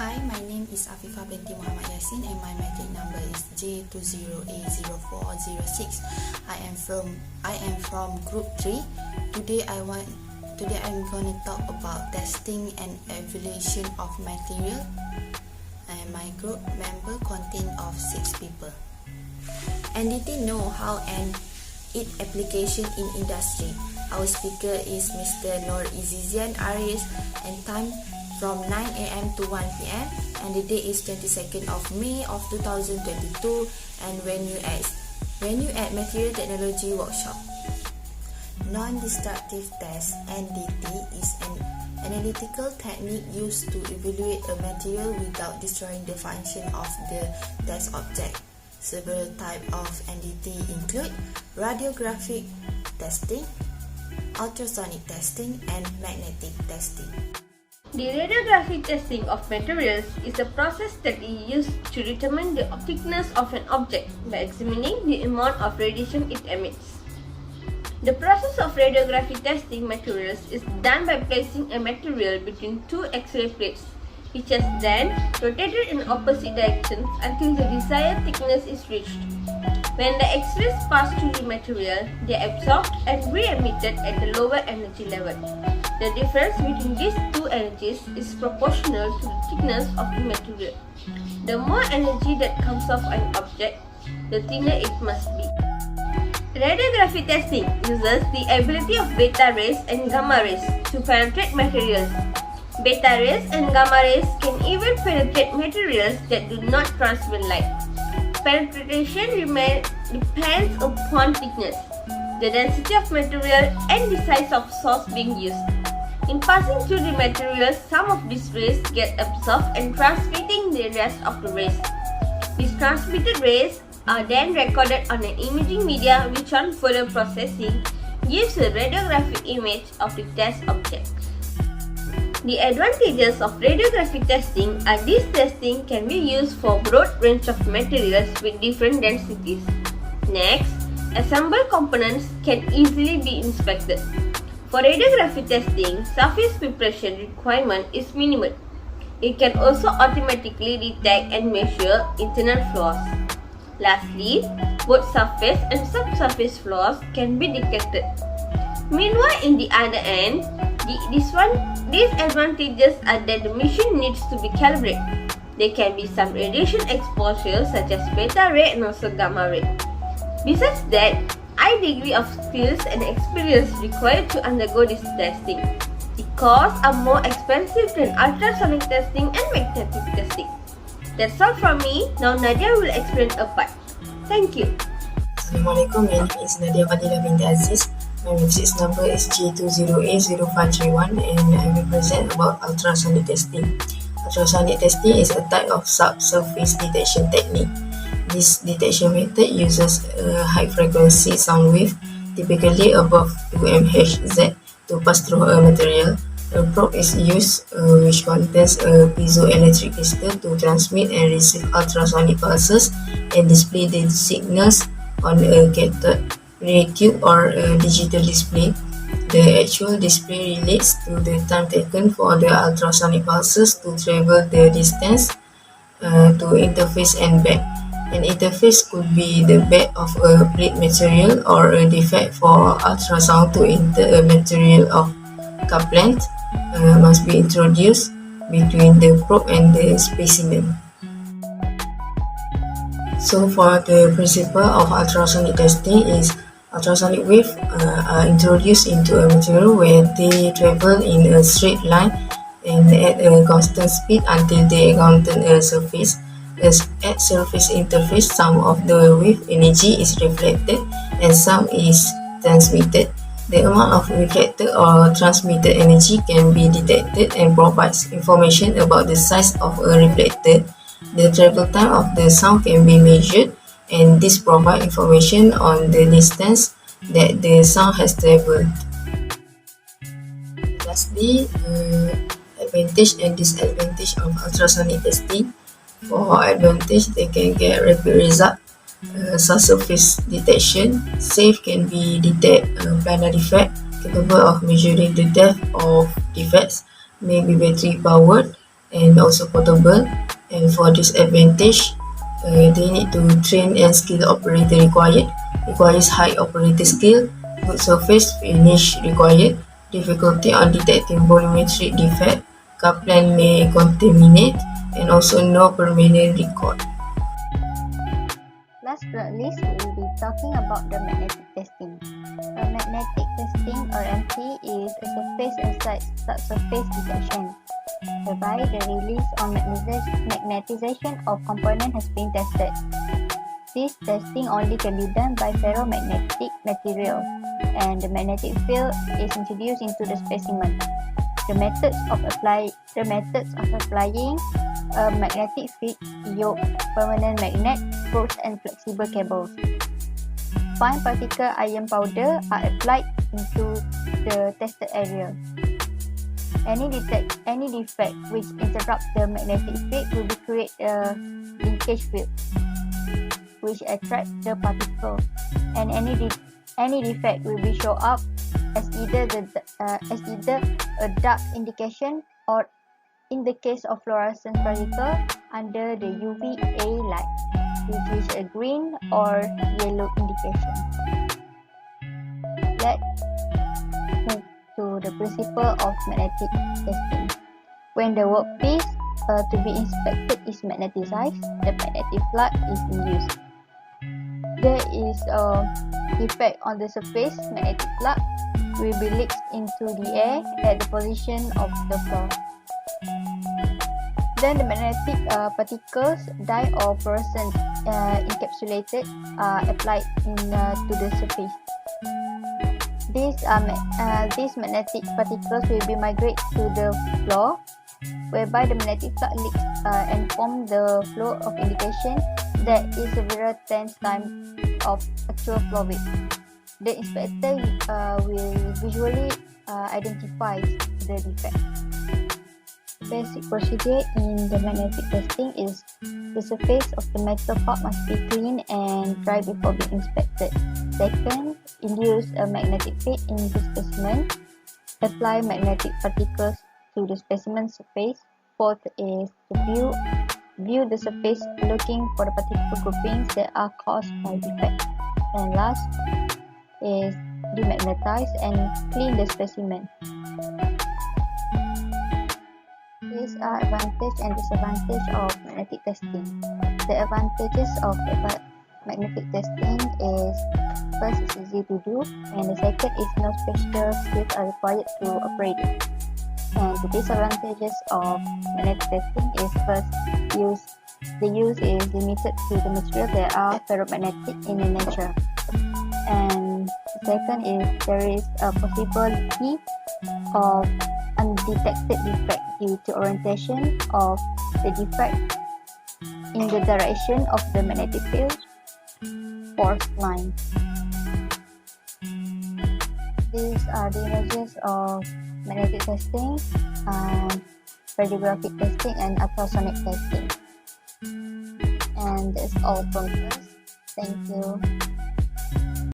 Hi, my name is Afifah binti Muhammad Yassin and my matric number is J20A0406. I am from group 3. Today I'm going to talk about testing and evaluation of material, and my group member contain of 6 people. NDT know how and its application in industry. Our speaker is Mr. Nur Izizian Aris and time from 9 a.m. to 1 p.m. and the date is 22nd of May of 2022 and venue at Material Technology Workshop. Non-destructive test (NDT) is an analytical technique used to evaluate a material without destroying the function of the test object. Several types of NDT include radiographic testing, ultrasonic testing, and magnetic testing. The radiographic testing of materials is a process that is used to determine the thickness of an object by examining the amount of radiation it emits. The process of radiographic testing materials is done by placing a material between two X-ray plates, which is then rotated in opposite directions until the desired thickness is reached. When the X-rays pass through the material, they are absorbed and re-emitted at the lower energy level. The difference between these two energies is proportional to the thickness of the material. The more energy that comes off an object, the thinner it must be. Radiography testing uses the ability of beta rays and gamma rays to penetrate materials. Beta rays and gamma rays can even penetrate materials that do not transmit light. Penetration depends upon thickness, the density of material, and the size of source being used. In passing through the materials, some of these rays get absorbed and transmitting the rest of the rays. These transmitted rays are then recorded on an imaging media which on further processing gives a radiographic image of the test object. The advantages of radiographic testing are this testing can be used for a broad range of materials with different densities. Next, assembled components can easily be inspected. For radiography testing, surface preparation requirement is minimal. It can also automatically detect and measure internal flaws. Lastly, both surface and subsurface flaws can be detected. Meanwhile, in the other end, these advantages are that the machine needs to be calibrated. There can be some radiation exposure such as beta ray and also gamma ray. Besides that, high degree of skills and experience required to undergo this testing. The costs are more expensive than ultrasonic testing and magnetic testing. That's all from me. Now Nadia will explain a part. Thank you. Assalamualaikum, my name is Nadia Fadilah binti Aziz. My matric number is J20A0531 and I will present about ultrasonic testing. Ultrasonic testing is a type of subsurface detection technique. This detection method uses a high-frequency sound wave, typically above 2 MHz, to pass through a material. A probe is used which contains a piezoelectric crystal to transmit and receive ultrasonic pulses and display the signals on a cathode ray tube or a digital display. The actual display relates to the time taken for the ultrasonic pulses to travel the distance to interface and back. An interface could be the bed of a plate material or a defect for ultrasound to enter a material of couplant must be introduced between the probe and the specimen. So for the principle of ultrasonic testing is ultrasonic waves are introduced into a material where they travel in a straight line and at a constant speed until they encounter a surface. At surface interface, some of the wave energy is reflected and some is transmitted. The amount of reflected or transmitted energy can be detected and provides information about the size of a reflected. The travel time of the sound can be measured and this provides information on the distance that the sound has traveled. Lastly, advantage and disadvantage of ultrasonic testing. For advantage, they can get rapid result, subsurface detection, safe can be detect planar defect, capable of measuring the depth of defects, may be battery powered, and also portable. And for disadvantage, they need to train and skill operator requires high operator skill, good surface finish required, difficulty on detecting volumetric defect, coupling may contaminate, and also no permanent record. Last but not least, we will be talking about the magnetic testing. A magnetic testing or MT is a surface and subsurface detection, whereby the release or magnetization of component has been tested. This testing only can be done by ferromagnetic material, and the magnetic field is introduced into the specimen. The methods of applying a magnetic field yoke, permanent magnet, probes and flexible cables. Fine particle iron powder are applied into the tested area. Any defect which interrupts the magnetic field will be create a linkage field, which attract the particle, and any defect will be show up as either a dark indication or, in the case of fluorescent particle, under the UVA light, which is a green or yellow indication. Let's move to the principle of magnetic testing. When the workpiece to be inspected is magnetized, the magnetic flood is induced. There is a defect on the surface, magnetic flood will be leaked into the air at the position of the floor. Then the magnetic particles, dye or fluorescent encapsulated, are applied to the surface. These magnetic particles will be migrate to the floor, whereby the magnetic flood leaks and form the flow of indication that is several tens times of actual flow width. The inspector will visually identify the defect. Basic procedure in the magnetic testing is the surface of the metal part must be clean and dry before being inspected. Second, induce a magnetic field in the specimen. Apply magnetic particles to the specimen surface. Fourth is to view the surface looking for the particle groupings that are caused by defect. And last is demagnetize and clean the specimen. These are advantage and disadvantage of magnetic testing. The advantages of magnetic testing is, first, it's easy to do, and the second is no special skills are required to operate it. And the disadvantages of magnetic testing is, first, the use is limited to the materials that are ferromagnetic in nature. And second is there is a possibility of undetected defect due to orientation of the defect in the direction of the magnetic field force line. These are the images of magnetic testing, radiographic testing and ultrasonic testing. And that's all from us. Thank you.